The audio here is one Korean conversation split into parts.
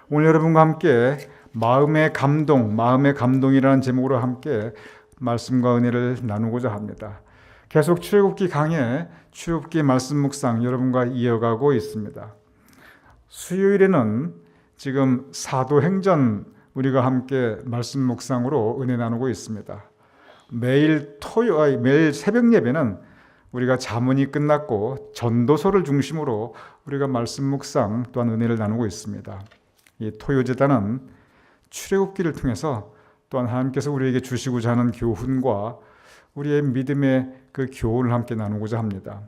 오늘 여러분과 함께 마음의 감동이라는 제목으로 함께 말씀과 은혜를 나누고자 합니다. 계속 출애굽기 강해 출애굽기 말씀 묵상 여러분과 이어가고 있습니다. 수요일에는 지금 사도행전 우리가 함께 말씀 묵상으로 은혜 나누고 있습니다. 매일 새벽 예배는 우리가 잠언이 끝났고 전도서를 중심으로 우리가 말씀 묵상 또한 은혜를 나누고 있습니다. 이 토요제단은 출애굽기를 통해서 또한 하나님께서 우리에게 주시고자 하는 교훈과 우리의 믿음의 그 교훈을 함께 나누고자 합니다.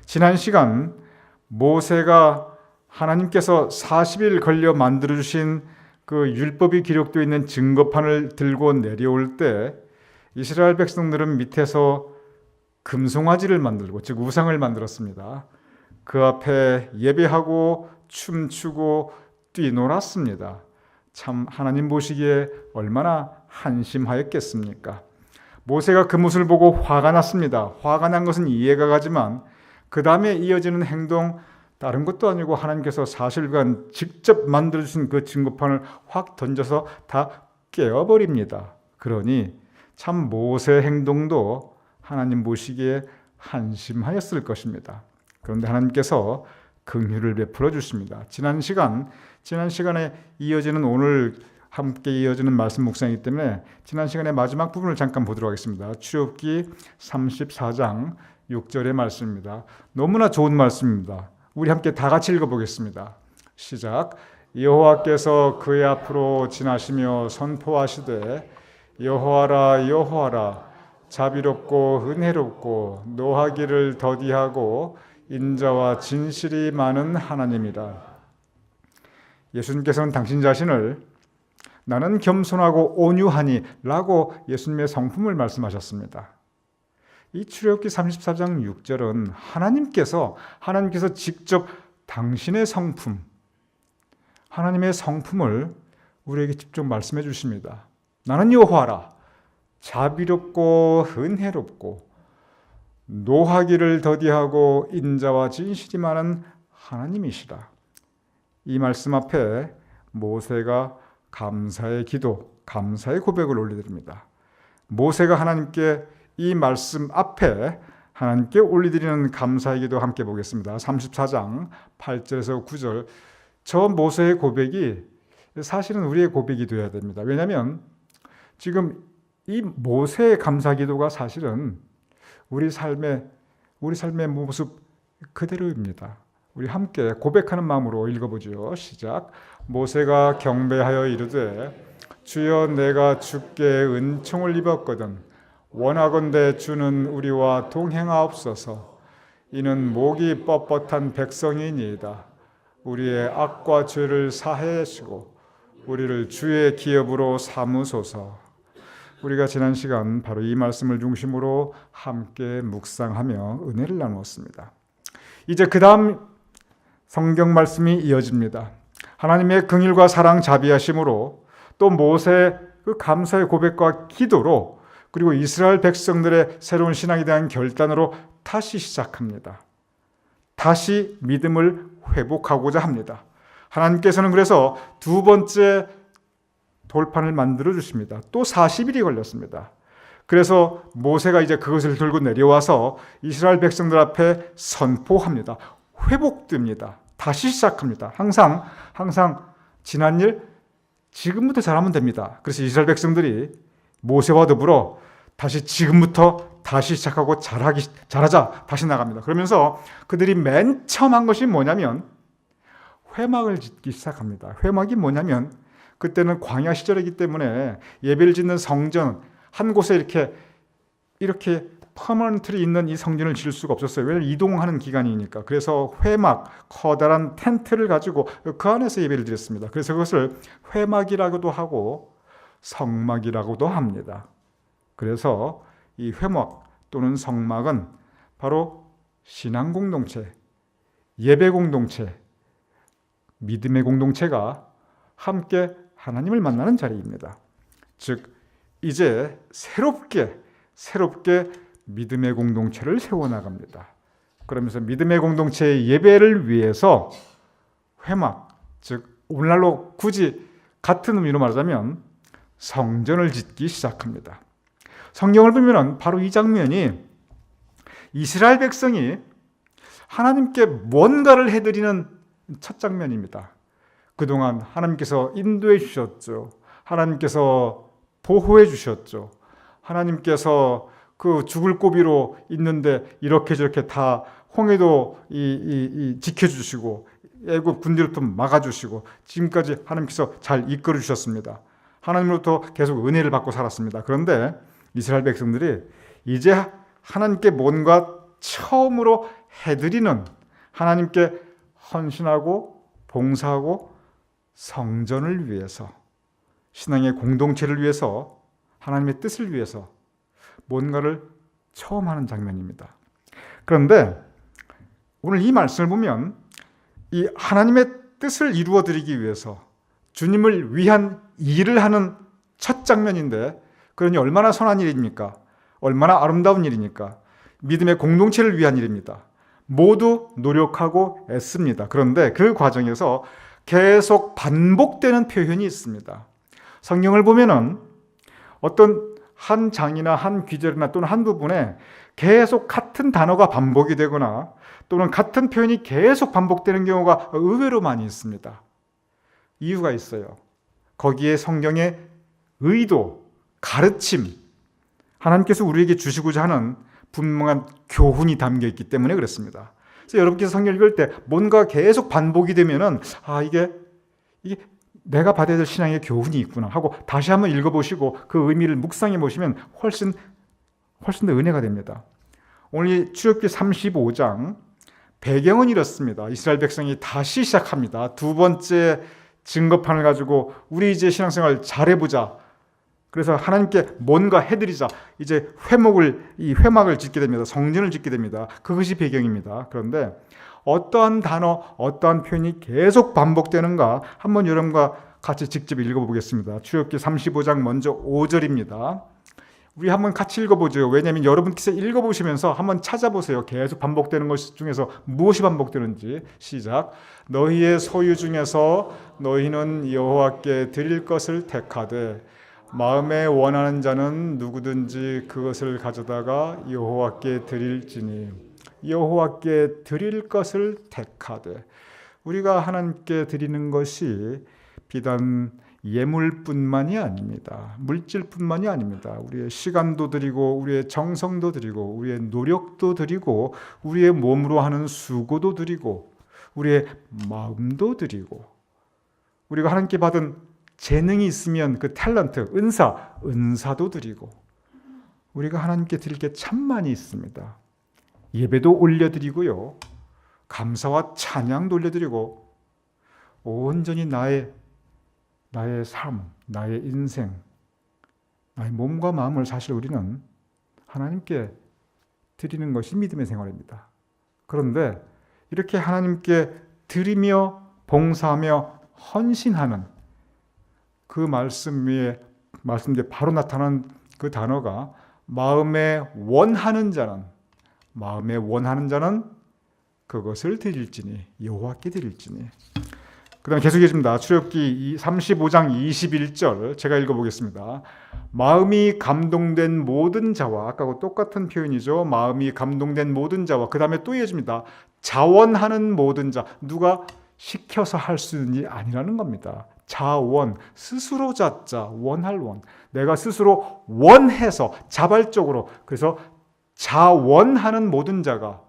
지난 시간 모세가 하나님께서 40일 걸려 만들어주신 그 율법이 기록되어 있는 증거판을 들고 내려올 때 이스라엘 백성들은 밑에서 금송아지를 만들고 즉 우상을 만들었습니다. 그 앞에 예배하고 춤추고 뛰놀았습니다. 참 하나님 보시기에 얼마나 한심하였겠습니까? 모세가 그 모습을 보고 화가 났습니다. 화가 난 것은 이해가 가지만 그 다음에 이어지는 행동 다른 것도 아니고 하나님께서 40일간 직접 만들어주신 그 증거판을 확 던져서 다 깨어버립니다. 그러니 참 모세 행동도 하나님 보시기에 한심하였을 것입니다. 그런데 하나님께서 긍휼을 베풀어 주십니다. 지난 시간에 이어지는 오늘 함께 이어지는 말씀 묵상이기 때문에 지난 시간의 마지막 부분을 잠깐 보도록 하겠습니다. 출애굽기 34장 6절의 말씀입니다. 너무나 좋은 말씀입니다. 우리 함께 다 같이 읽어보겠습니다. 시작. 여호와께서 그의 앞으로 지나시며 선포하시되 여호와라 여호와라 자비롭고 은혜롭고 노하기를 더디하고 인자와 진실이 많은 하나님이라. 예수님께서는 당신 자신을 나는 겸손하고 온유하니 라고 예수님의 성품을 말씀하셨습니다. 이 출애굽기 34장 6절은 하나님께서 직접 당신의 성품, 하나님의 성품을 우리에게 직접 말씀해 주십니다. 나는 여호와라 자비롭고 은혜롭고 노하기를 더디하고 인자와 진실이 많은 하나님이시라. 이 말씀 앞에 모세가 감사의 기도, 감사의 고백을 올려드립니다. 모세가 하나님께 이 말씀 앞에 하나님께 올려드리는 감사의 기도 함께 보겠습니다. 34장 8절에서 9절. 저 모세의 고백이 사실은 우리의 고백이 되어야 됩니다. 왜냐하면 지금 이 모세의 감사 기도가 사실은 우리 삶의 모습 그대로입니다. 우리 함께 고백하는 마음으로 읽어보죠. 시작. 모세가 경배하여 이르되 주여 내가 주께 은총을 입었거든 원하건대 주는 우리와 동행하옵소서. 이는 목이 뻣뻣한 백성이니이다. 우리의 악과 죄를 사하시고 우리를 주의 기업으로 삼으소서. 우리가 지난 시간 바로 이 말씀을 중심으로 함께 묵상하며 은혜를 나누었습니다. 이제 그 다음 성경 말씀이 이어집니다. 하나님의 긍휼과 사랑 자비하심으로 또 모세의 그 감사의 고백과 기도로 그리고 이스라엘 백성들의 새로운 신앙에 대한 결단으로 다시 시작합니다. 다시 믿음을 회복하고자 합니다. 하나님께서는 그래서 두 번째 돌판을 만들어 주십니다. 또 40일이 걸렸습니다. 그래서 모세가 이제 그것을 들고 내려와서 이스라엘 백성들 앞에 선포합니다. 회복됩니다. 다시 시작합니다. 항상 지난 일 지금부터 잘하면 됩니다. 그래서 이스라엘 백성들이 모세와 더불어 다시 지금부터 다시 시작하고 잘하자 다시 나갑니다. 그러면서 그들이 맨 처음 한 것이 뭐냐면 회막을 짓기 시작합니다. 회막이 뭐냐면 그때는 광야 시절이기 때문에 예배를 짓는 성전 한 곳에 이렇게 퍼머넌트리 있는 이 성전을 지을 수가 없었어요. 왜냐하면 이동하는 기간이니까. 그래서 회막, 커다란 텐트를 가지고 그 안에서 예배를 드렸습니다. 그래서 그것을 회막이라고도 하고 성막이라고도 합니다. 그래서 이 회막 또는 성막은 바로 신앙 공동체, 예배 공동체, 믿음의 공동체가 함께 하나님을 만나는 자리입니다. 즉 이제 새롭게 믿음의 공동체를 세워나갑니다. 그러면서 믿음의 공동체의 예배를 위해서 회막, 즉 오늘날로 굳이 같은 의미로 말하자면 성전을 짓기 시작합니다. 성경을 보면 바로 이 장면이 이스라엘 백성이 하나님께 뭔가를 해드리는 첫 장면입니다. 그동안 하나님께서 인도해 주셨죠. 하나님께서 보호해 주셨죠. 하나님께서 그 죽을 고비로 있는데 이렇게 저렇게 다 홍해도 지켜주시고 애굽 군대로부터 막아주시고 지금까지 하나님께서 잘 이끌어 주셨습니다. 하나님으로부터 계속 은혜를 받고 살았습니다. 그런데 이스라엘 백성들이 이제 하나님께 뭔가 처음으로 해드리는, 하나님께 헌신하고 봉사하고 성전을 위해서, 신앙의 공동체를 위해서, 하나님의 뜻을 위해서 뭔가를 처음 하는 장면입니다. 그런데 오늘 이 말씀을 보면 이 하나님의 뜻을 이루어드리기 위해서 주님을 위한 일을 하는 첫 장면인데, 그러니 얼마나 선한 일입니까? 얼마나 아름다운 일입니까? 믿음의 공동체를 위한 일입니다. 모두 노력하고 애씁니다. 그런데 그 과정에서 계속 반복되는 표현이 있습니다. 성경을 보면은 어떤 한 장이나 한 귀절이나 또는 한 부분에 계속 같은 단어가 반복이 되거나 또는 같은 표현이 계속 반복되는 경우가 의외로 많이 있습니다. 이유가 있어요. 거기에 성경의 의도, 가르침, 하나님께서 우리에게 주시고자 하는 분명한 교훈이 담겨 있기 때문에 그렇습니다. 그래서 여러분께서 성경 읽을 때 뭔가 계속 반복이 되면은 이게 내가 받아야 될 신앙의 교훈이 있구나 하고 다시 한번 읽어보시고 그 의미를 묵상해 보시면 훨씬 더 은혜가 됩니다. 오늘 출애굽기 35장 배경은 이렇습니다. 이스라엘 백성이 다시 시작합니다. 두 번째 증거판을 가지고 우리 이제 신앙생활 잘해보자. 그래서 하나님께 뭔가 해드리자. 이제 회막을 짓게 됩니다. 성전을 짓게 됩니다. 그것이 배경입니다. 그런데 어떠한 단어, 어떠한 표현이 계속 반복되는가 한번 여러분과 같이 직접 읽어보겠습니다. 출애굽기 35장 먼저 5절입니다. 우리 한번 같이 읽어보죠. 왜냐하면 여러분께서 읽어보시면서 한번 찾아보세요. 계속 반복되는 것 중에서 무엇이 반복되는지. 시작. 너희의 소유 중에서 너희는 여호와께 드릴 것을 택하되 마음에 원하는 자는 누구든지 그것을 가져다가 여호와께 드릴지니. 여호와께 드릴 것을 택하되, 우리가 하나님께 드리는 것이 비단 예물뿐만이 아닙니다. 물질뿐만이 아닙니다. 우리의 시간도 드리고 우리의 정성도 드리고 우리의 노력도 드리고 우리의 몸으로 하는 수고도 드리고 우리의 마음도 드리고, 우리가 하나님께 받은 재능이 있으면 그 탤런트, 은사도 드리고, 우리가 하나님께 드릴 게 참 많이 있습니다. 예배도 올려드리고요, 감사와 찬양도 올려드리고, 온전히 나의 삶, 나의 인생, 나의 몸과 마음을 사실 우리는 하나님께 드리는 것이 믿음의 생활입니다. 그런데 이렇게 하나님께 드리며 봉사하며 헌신하는 그 말씀 위에 바로 나타난 그 단어가 마음에 원하는 자는 그것을 드릴지니, 여호와께 드릴지니. 그 다음에 계속 읽습니다. 출애굽기 35장 21절 제가 읽어보겠습니다. 마음이 감동된 모든 자와, 아까하고 똑같은 표현이죠. 마음이 감동된 모든 자와, 그 다음에 또 이어집니다. 자원하는 모든 자. 누가 시켜서 할 수 있는 일이 아니라는 겁니다. 자원, 스스로 자자, 원할 원. 내가 스스로 원해서 자발적으로, 그래서 자원하는 모든 자가,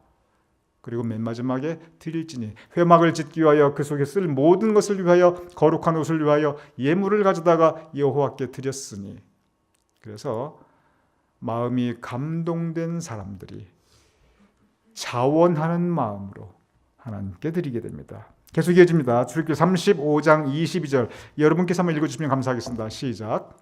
그리고 맨 마지막에 드릴지니, 회막을 짓기 위하여 그 속에 쓸 모든 것을 위하여 거룩한 옷을 위하여 예물을 가져다가 여호와께 드렸으니. 그래서 마음이 감동된 사람들이 자원하는 마음으로 하나님께 드리게 됩니다. 계속 이어집니다. 출애굽기 35장 22절 여러분께서 한번 읽어주시면 감사하겠습니다. 시작.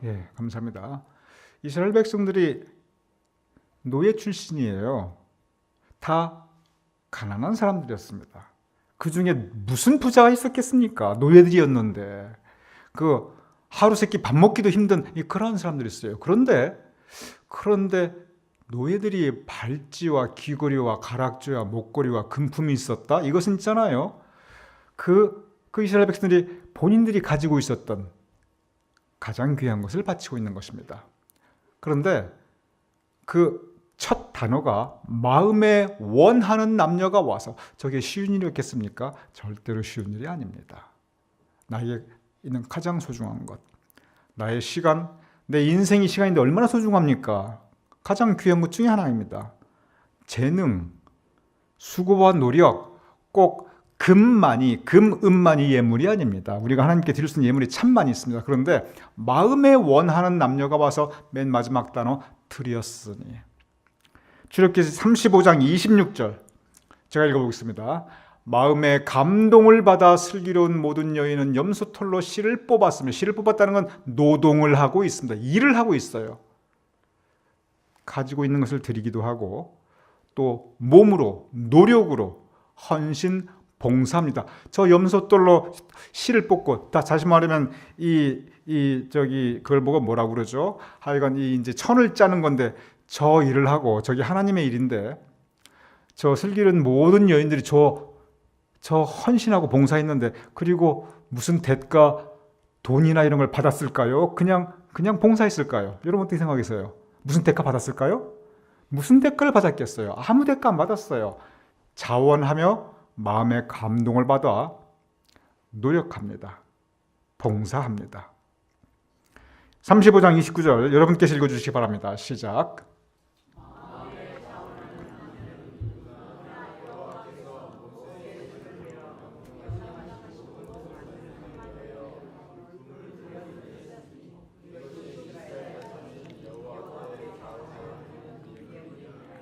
예, 감사합니다. 이스라엘 백성들이 노예 출신이에요. 다 가난한 사람들이었습니다. 그 중에 무슨 부자가 있었겠습니까? 노예들이었는데. 하루 세끼 밥 먹기도 힘든 그런 사람들이 있어요. 그런데 노예들이 발찌와 귀걸이와 가락조와 목걸이와 금품이 있었다? 이것은 있잖아요. 그 이스라엘 백성들이 본인들이 가지고 있었던 가장 귀한 것을 바치고 있는 것입니다. 그런데 그 첫 단어가 마음에 원하는 남녀가 와서, 저게 쉬운 일이었겠습니까? 절대로 쉬운 일이 아닙니다. 나에게 있는 가장 소중한 것, 나의 시간, 내 인생이 시간인데 얼마나 소중합니까? 가장 귀한 것 중에 하나입니다. 재능, 수고와 노력, 꼭 금은만이 예물이 아닙니다. 우리가 하나님께 드릴 수 있는 예물이 참 많이 있습니다. 그런데 마음에 원하는 남녀가 와서 맨 마지막 단어 드렸으니. 출애굽기 35장 26절 제가 읽어보겠습니다. 마음에 감동을 받아 슬기로운 모든 여인은 염소털로 실을 뽑았으며, 실을 뽑았다는 건 노동을 하고 있습니다. 일을 하고 있어요. 가지고 있는 것을 드리기도 하고 또 몸으로, 노력으로 헌신 봉사합니다. 저 염소털로 실을 뽑고, 다시 말하면 그걸 보고 뭐라고 그러죠? 하여간 이제 천을 짜는 건데 저 일을 하고, 저게 하나님의 일인데 저 슬기로운 모든 여인들이 저 헌신하고 봉사했는데, 그리고 무슨 대가, 돈이나 이런 걸 받았을까요? 그냥 봉사했을까요? 여러분 어떻게 생각하세요? 무슨 대가 받았을까요? 무슨 대가를 받았겠어요? 아무 대가 안 받았어요. 자원하며 마음의 감동을 받아 노력합니다. 봉사합니다. 35장 29절 여러분께서 읽어주시기 바랍니다. 시작.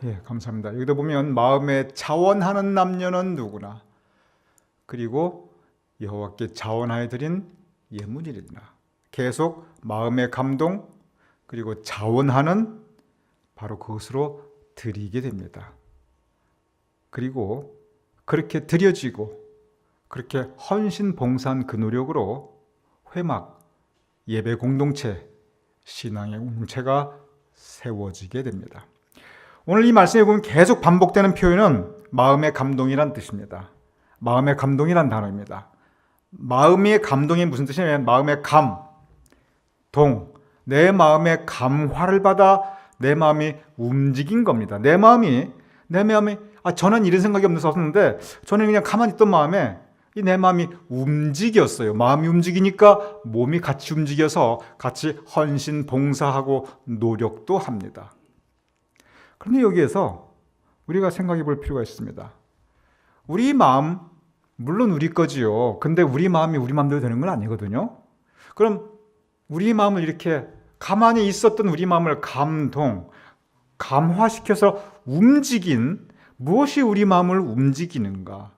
예, 감사합니다. 여기도 보면 마음에 자원하는 남녀는 누구나, 그리고 여호와께 자원하여 드린 예물이리라. 계속 마음의 감동, 그리고 자원하는, 바로 그것으로 드리게 됩니다. 그리고 그렇게 드려지고 그렇게 헌신 봉사한 그 노력으로 회막, 예배 공동체, 신앙의 공동체가 세워지게 됩니다. 오늘 이 말씀에 보면 계속 반복되는 표현은 마음의 감동이란 뜻입니다. 마음의 감동이란 단어입니다. 마음의 감동이 무슨 뜻이냐면, 마음의 내 마음의 감화를 받아 내 마음이 움직인 겁니다. 내 마음이 저는 이런 생각이 없었는데, 저는 그냥 가만히 있던 마음에 내 마음이 움직였어요. 마음이 움직이니까 몸이 같이 움직여서 같이 헌신 봉사하고 노력도 합니다. 그런데 여기에서 우리가 생각해 볼 필요가 있습니다. 우리 마음, 물론 우리 거지요. 근데 우리 마음이 우리 마음대로 되는 건 아니거든요. 그럼 우리 마음을 이렇게 가만히 있었던 우리 마음을 감화시켜서 움직인, 무엇이 우리 마음을 움직이는가?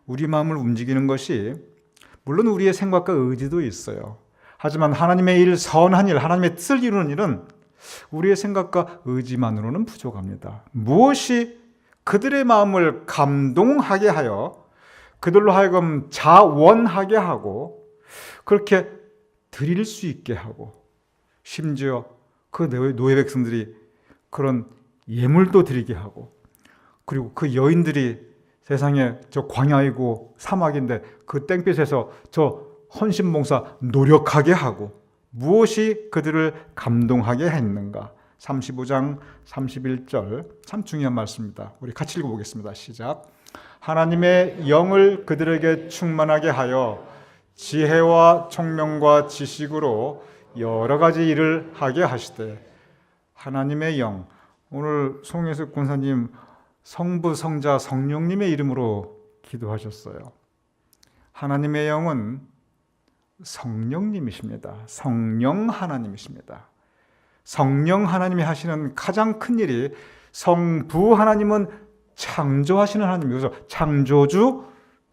우리 마음을 움직이는 것이 물론 우리의 생각과 의지도 있어요. 하지만 하나님의 일, 선한 일, 하나님의 뜻을 이루는 일은 우리의 생각과 의지만으로는 부족합니다. 무엇이 그들의 마음을 감동하게 하여 그들로 하여금 자원하게 하고 그렇게 드릴 수 있게 하고, 심지어 그 노예 백성들이 그런 예물도 드리게 하고, 그리고 그 여인들이 세상에 저 광야이고 사막인데 그 땡볕에서 저 헌신봉사 노력하게 하고, 무엇이 그들을 감동하게 했는가? 35장 31절 참 중요한 말씀입니다. 우리 같이 읽어보겠습니다. 시작. 하나님의 영을 그들에게 충만하게 하여 지혜와 총명과 지식으로 여러 가지 일을 하게 하시되. 하나님의 영, 오늘 송혜숙 권사님 성부, 성자, 성령님의 이름으로 기도하셨어요. 하나님의 영은 성령님이십니다. 성령 하나님이십니다. 성령 하나님이 하시는 가장 큰 일이, 성부 하나님은 창조하시는 하나님이어서 창조주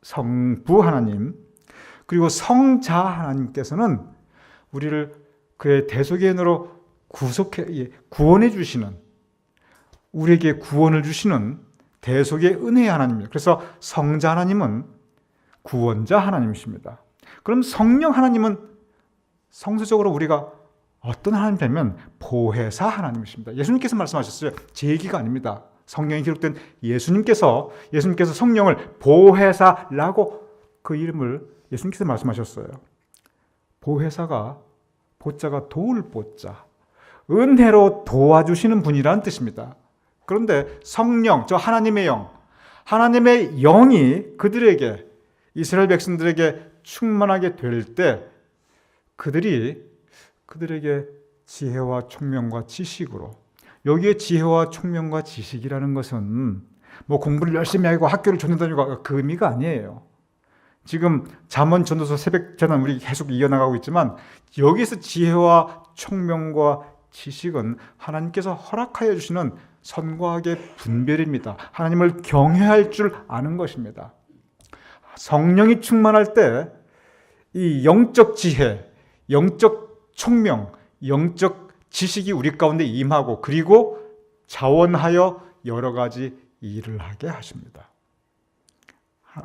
성부 하나님, 그리고 성자 하나님께서는 우리를 그의 대속의 은혜로 구원해 주시는, 우리에게 구원을 주시는 대속의 은혜의 하나님입니다. 그래서 성자 하나님은 구원자 하나님이십니다. 그럼 성령 하나님은 성수적으로 우리가 어떤 하나님 뵈면 보혜사 하나님이십니다. 예수님께서 말씀하셨어요. 제 얘기가 아닙니다. 성경에 기록된 예수님께서 성령을 보혜사라고 그 이름을 예수님께서 말씀하셨어요. 보혜사가 보자가 도울 보자, 은혜로 도와주시는 분이라는 뜻입니다. 그런데 성령, 저 하나님의 영이 그들에게, 이스라엘 백성들에게 충만하게 될 때 그들에게 지혜와 총명과 지식으로, 여기에 지혜와 총명과 지식이라는 것은 뭐 공부를 열심히 하고 학교를 전혀 다니고 그 의미가 아니에요. 지금 잠언, 전도서, 새벽 전환 우리 계속 이어나가고 있지만 여기서 지혜와 총명과 지식은 하나님께서 허락하여 주시는 선과악의 분별입니다. 하나님을 경외할 줄 아는 것입니다. 성령이 충만할 때 이 영적 지혜, 영적 총명, 영적 지식이 우리 가운데 임하고, 그리고 자원하여 여러 가지 일을 하게 하십니다.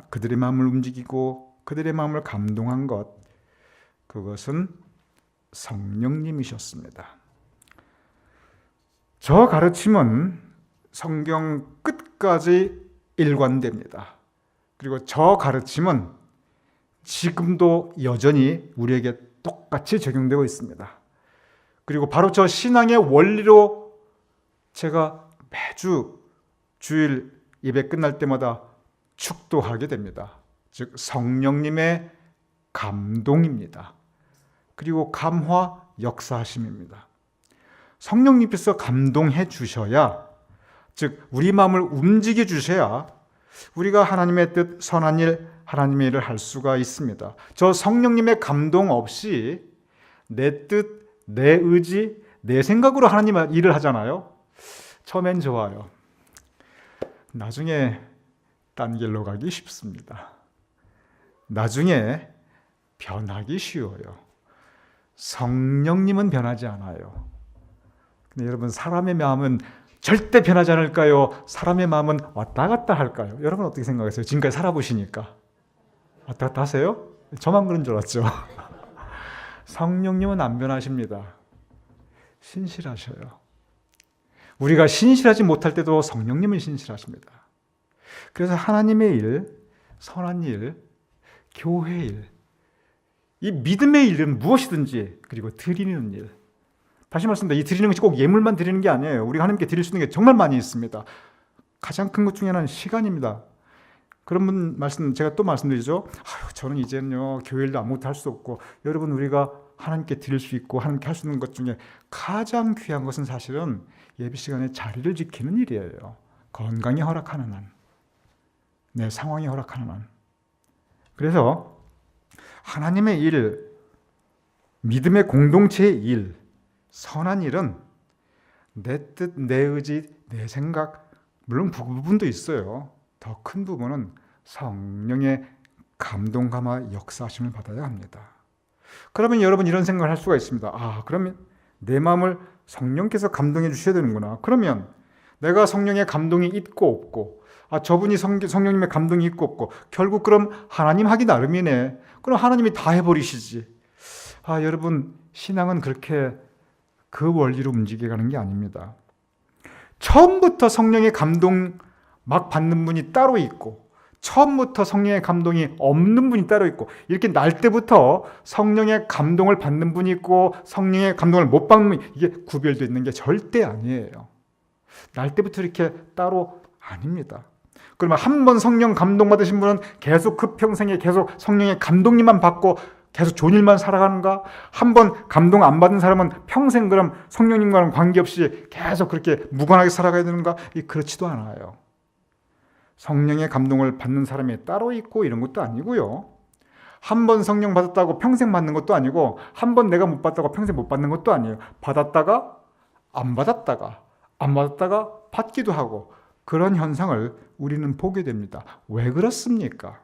그들의 마음을 움직이고 그들의 마음을 감동한 것, 그것은 성령님이셨습니다. 저 가르침은 성경 끝까지 일관됩니다. 그리고 저 가르침은 지금도 여전히 우리에게 똑같이 적용되고 있습니다. 그리고 바로 저 신앙의 원리로 제가 매주 주일 예배 끝날 때마다 축도하게 됩니다. 즉 성령님의 감동입니다. 그리고 감화 역사하심입니다. 성령님께서 감동해 주셔야, 즉 우리 마음을 움직여 주셔야 우리가 하나님의 뜻, 선한 일, 하나님의 일을 할 수가 있습니다. 저 성령님의 감동 없이 내 뜻, 내 의지, 내 생각으로 하나님 일을 하잖아요. 처음엔 좋아요. 나중에 딴 길로 가기 쉽습니다. 나중에 변하기 쉬워요. 성령님은 변하지 않아요. 근데 여러분, 사람의 마음은 절대 변하지 않을까요? 사람의 마음은 왔다 갔다 할까요? 여러분 어떻게 생각하세요? 지금까지 살아보시니까 왔다 갔다 하세요? 저만 그런 줄 알았죠. 성령님은 안 변하십니다. 신실하셔요. 우리가 신실하지 못할 때도 성령님은 신실하십니다. 그래서 하나님의 일, 선한 일, 교회 일, 이 믿음의 일은 무엇이든지, 그리고 드리는 일, 다시 말씀드립니다. 이 드리는 것이 꼭 예물만 드리는 게 아니에요. 우리가 하나님께 드릴 수 있는 게 정말 많이 있습니다. 가장 큰 것 중에 하나는 시간입니다. 그런 분 말씀 제가 또 말씀드리죠. 저는 이제는요 교회 일도 아무것도 할 수 없고. 여러분, 우리가 하나님께 드릴 수 있고 하나님께 할 수 있는 것 중에 가장 귀한 것은 사실은 예배 시간에 자리를 지키는 일이에요. 건강이 허락하는 한, 내 상황이 허락하는 한. 그래서 하나님의 일, 믿음의 공동체의 일, 선한 일은 내 뜻, 내 의지, 내 생각, 물론 부분도 있어요. 더 큰 부분은 성령의 감동, 감화, 역사하심을 받아야 합니다. 그러면 여러분 이런 생각을 할 수가 있습니다. 그러면 내 마음을 성령께서 감동해 주셔야 되는구나. 그러면 내가 성령의 감동이 있고 없고, 저분이 성령님의 감동이 있고 없고, 결국 그럼 하나님 하기 나름이네. 그럼 하나님이 다 해버리시지. 여러분, 신앙은 그렇게 그 원리로 움직여가는 게 아닙니다. 처음부터 성령의 감동 막 받는 분이 따로 있고, 처음부터 성령의 감동이 없는 분이 따로 있고, 이렇게 날 때부터 성령의 감동을 받는 분이 있고 성령의 감동을 못 받는 분이, 이게 구별되어 있는 게 절대 아니에요. 날 때부터 이렇게 따로 아닙니다. 그러면 한 번 성령 감동 받으신 분은 계속 그 평생에 계속 성령의 감동님만 받고 계속 좋은 일만 살아가는가? 한 번 감동 안 받은 사람은 평생 그럼 성령님과는 관계없이 계속 그렇게 무관하게 살아가야 되는가? 그렇지도 않아요. 성령의 감동을 받는 사람이 따로 있고 이런 것도 아니고요. 한 번 성령 받았다고 평생 받는 것도 아니고, 한 번 내가 못 받다고 평생 못 받는 것도 아니에요. 받았다가 안 받았다가 안 받았다가 받기도 하고, 그런 현상을 우리는 보게 됩니다. 왜 그렇습니까?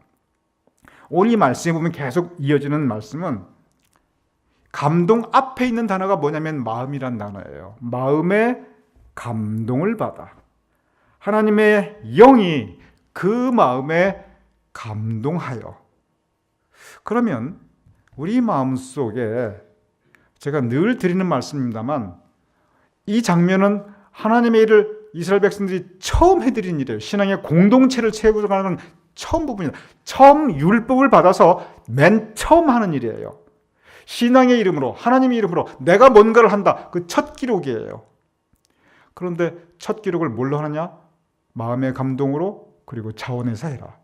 오늘 이 말씀에 보면 계속 이어지는 말씀은 감동 앞에 있는 단어가 뭐냐면 마음이란 단어예요. 마음의 감동을 받아. 하나님의 영이 그 마음에 감동하여. 그러면 우리 마음속에 제가 늘 드리는 말씀입니다만 이 장면은 하나님의 일을 이스라엘 백성들이 처음 해드린 일이에요. 신앙의 공동체를 세우는 처음 부분이에요. 처음 율법을 받아서 맨 처음 하는 일이에요. 신앙의 이름으로, 하나님의 이름으로 내가 뭔가를 한다. 그 첫 기록이에요. 그런데 첫 기록을 뭘로 하느냐? 마음의 감동으로, 그리고 자원에서 해라.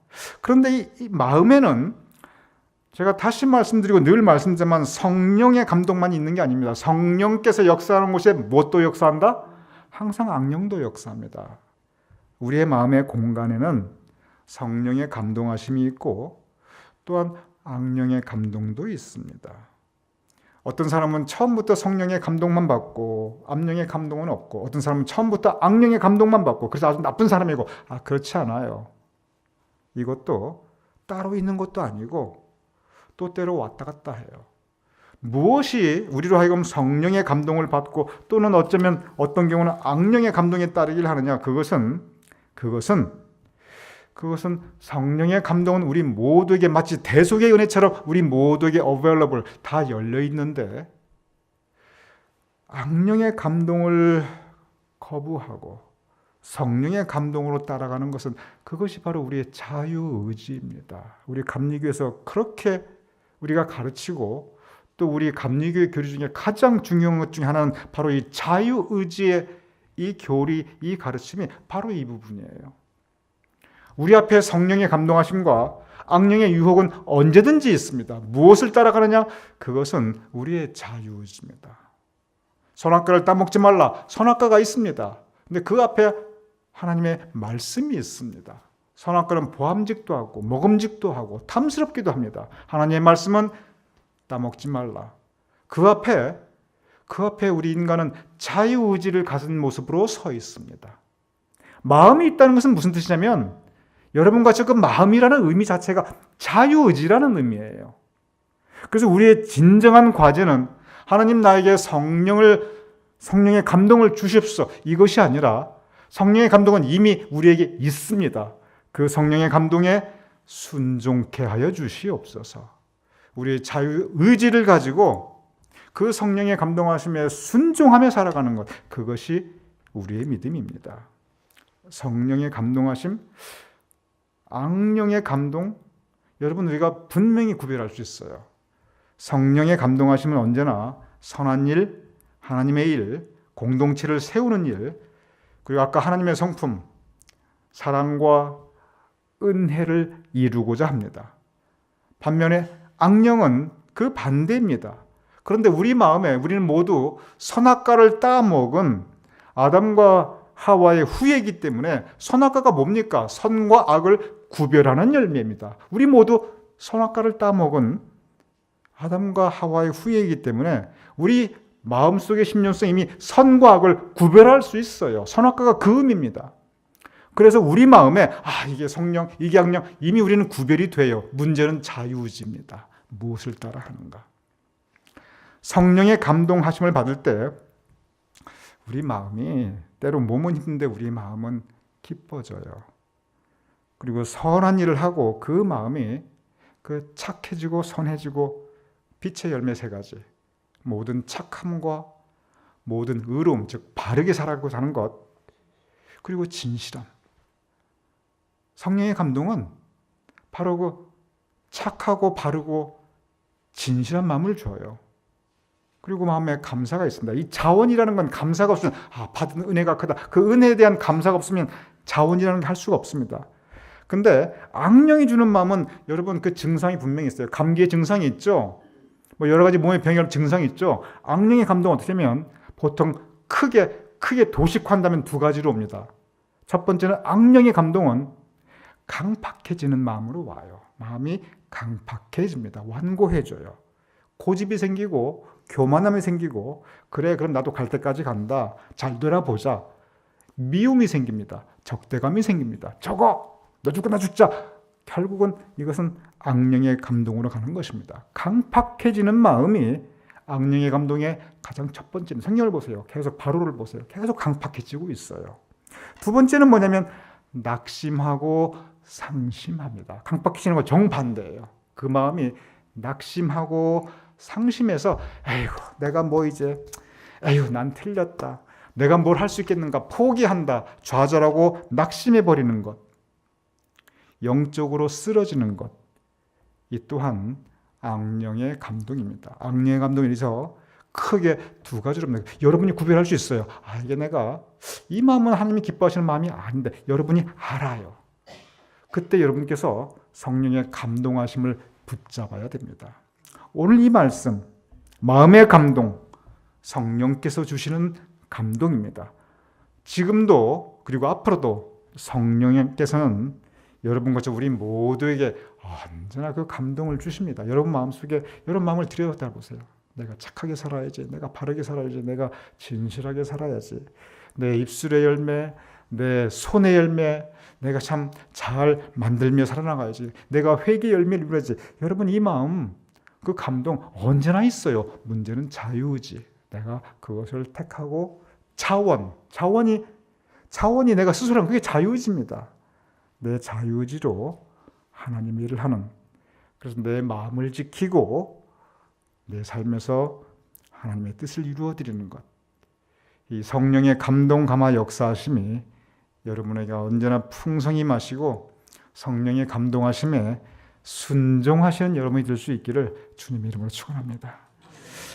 그런데 이 마음에는 제가 다시 말씀드리고 늘 말씀드리지만 성령의 감동만 있는 게 아닙니다. 성령께서 역사하는 곳에 무엇도 역사한다? 항상 악령도 역사합니다. 우리의 마음의 공간에는 성령의 감동하심이 있고 또한 악령의 감동도 있습니다. 어떤 사람은 처음부터 성령의 감동만 받고 악령의 감동은 없고, 어떤 사람은 처음부터 악령의 감동만 받고 그래서 아주 나쁜 사람이고, 그렇지 않아요. 이것도 따로 있는 것도 아니고 또 때로 왔다 갔다 해요. 무엇이 우리로 하여금 성령의 감동을 받고 또는 어쩌면 어떤 경우는 악령의 감동에 따르기를 하느냐? 그것은 성령의 감동은 우리 모두에게 마치 대속의 은혜처럼 우리 모두에게 available, 다 열려 있는데 악령의 감동을 거부하고 성령의 감동으로 따라가는 것은 그것이 바로 우리의 자유의지입니다. 우리 감리교에서 그렇게 우리가 가르치고 또 우리 감리교의 교리 중에 가장 중요한 것 중에 하나는 바로 이 자유의지의 이 교리, 이 가르침이 바로 이 부분이에요. 우리 앞에 성령의 감동하심과 악령의 유혹은 언제든지 있습니다. 무엇을 따라가느냐? 그것은 우리의 자유의지입니다. 선악과를 따먹지 말라. 선악과가 있습니다. 근데 그 앞에 하나님의 말씀이 있습니다. 선악과는 보암직도 하고 먹음직도 하고 탐스럽기도 합니다. 하나님의 말씀은 따먹지 말라. 그 앞에 우리 인간은 자유의지를 가진 모습으로 서 있습니다. 마음이 있다는 것은 무슨 뜻이냐면 여러분과 저 그 마음이라는 의미 자체가 자유의지라는 의미예요. 그래서 우리의 진정한 과제는 하나님 나에게 성령의 감동을 주십시오. 이것이 아니라 성령의 감동은 이미 우리에게 있습니다. 그 성령의 감동에 순종케 하여 주시옵소서. 우리의 자유의지를 가지고 그 성령의 감동하심에 순종하며 살아가는 것, 그것이 우리의 믿음입니다. 성령의 감동하심, 악령의 감동, 여러분 우리가 분명히 구별할 수 있어요. 성령의 감동하심은 언제나 선한 일, 하나님의 일, 공동체를 세우는 일, 그리고 아까 하나님의 성품, 사랑과 은혜를 이루고자 합니다. 반면에 악령은 그 반대입니다. 그런데 우리 마음에 우리는 모두 선악과를 따먹은 아담과 하와의 후예이기 때문에 선악과가 뭡니까? 선과 악을 구별하는 열매입니다. 우리 모두 선악과를 따먹은 아담과 하와의 후예이기 때문에 우리 마음속의 심령성 이미 선과 악을 구별할 수 있어요. 선악과가 그 의미입니다. 그래서 우리 마음에 이게 성령, 이게 악령 이미 우리는 구별이 돼요. 문제는 자유의지입니다. 무엇을 따라 하는가? 성령의 감동하심을 받을 때 우리 마음이 때로 몸은 힘든데 우리 마음은 기뻐져요. 그리고 선한 일을 하고 그 마음이 그 착해지고 선해지고 빛의 열매 세 가지, 모든 착함과 모든 의로움, 즉 바르게 살아가고 사는 것, 그리고 진실함. 성령의 감동은 바로 그 착하고 바르고 진실한 마음을 줘요. 그리고 마음에 감사가 있습니다. 이 자원이라는 건 감사가 없으면 받은 은혜가 크다. 그 은혜에 대한 감사가 없으면 자원이라는 게 할 수가 없습니다. 근데 악령이 주는 마음은 여러분 그 증상이 분명히 있어요. 감기의 증상이 있죠. 뭐 여러 가지 몸의 병의 증상이 있죠. 악령의 감동은 어떻게 하면 보통 크게 도식화한다면 두 가지로 옵니다. 첫 번째는 악령의 감동은 강팍해지는 마음으로 와요. 마음이 강팍해집니다. 완고해져요. 고집이 생기고 교만함이 생기고 그럼 나도 갈 때까지 간다. 잘 돌아보자. 미움이 생깁니다. 적대감이 생깁니다. 너 죽고 나 죽자. 결국은 이것은 악령의 감동으로 가는 것입니다. 강팍해지는 마음이 악령의 감동의 가장 첫 번째는 성경을 보세요. 계속 바로를 보세요. 계속 강팍해지고 있어요. 두 번째는 뭐냐면 낙심하고 상심합니다. 강팍해지는 건 정반대예요. 그 마음이 낙심하고 상심해서 에이구 내가 뭐 이제 에휴 난 틀렸다. 내가 뭘 할 수 있겠는가 포기한다. 좌절하고 낙심해 버리는 것. 영적으로 쓰러지는 것. 이 또한 악령의 감동입니다. 악령의 감동이라서 크게 두 가지로 여러분이 구별할 수 있어요. 이게 내가 이 마음은 하나님이 기뻐하시는 마음이 아닌데 여러분이 알아요. 그때 여러분께서 성령의 감동하심을 붙잡아야 됩니다. 오늘 이 말씀 마음의 감동 성령께서 주시는 감동입니다. 지금도 그리고 앞으로도 성령께서는 여러분과 우리 모두에게 언제나 그 감동을 주십니다. 여러분 마음속에 여러분 마음을 들여다 보세요. 내가 착하게 살아야지. 내가 바르게 살아야지. 내가 진실하게 살아야지. 내 입술의 열매, 내 손의 열매, 내가 참 잘 만들며 살아나가야지. 내가 회개의 열매를 이루어야지. 여러분 이 마음, 그 감동 언제나 있어요. 문제는 자유의지. 내가 그것을 택하고 차원이 내가 스스로 하는 그게 자유의지입니다. 내 자유의지로 하나님의 일을 하는, 그래서 내 마음을 지키고 내 삶에서 하나님의 뜻을 이루어드리는 것. 이 성령의 감동 감화 역사하심이 여러분에게 언제나 풍성히 마시고 성령의 감동하심에 순종하시는 여러분이 될 수 있기를 주님의 이름으로 축원합니다.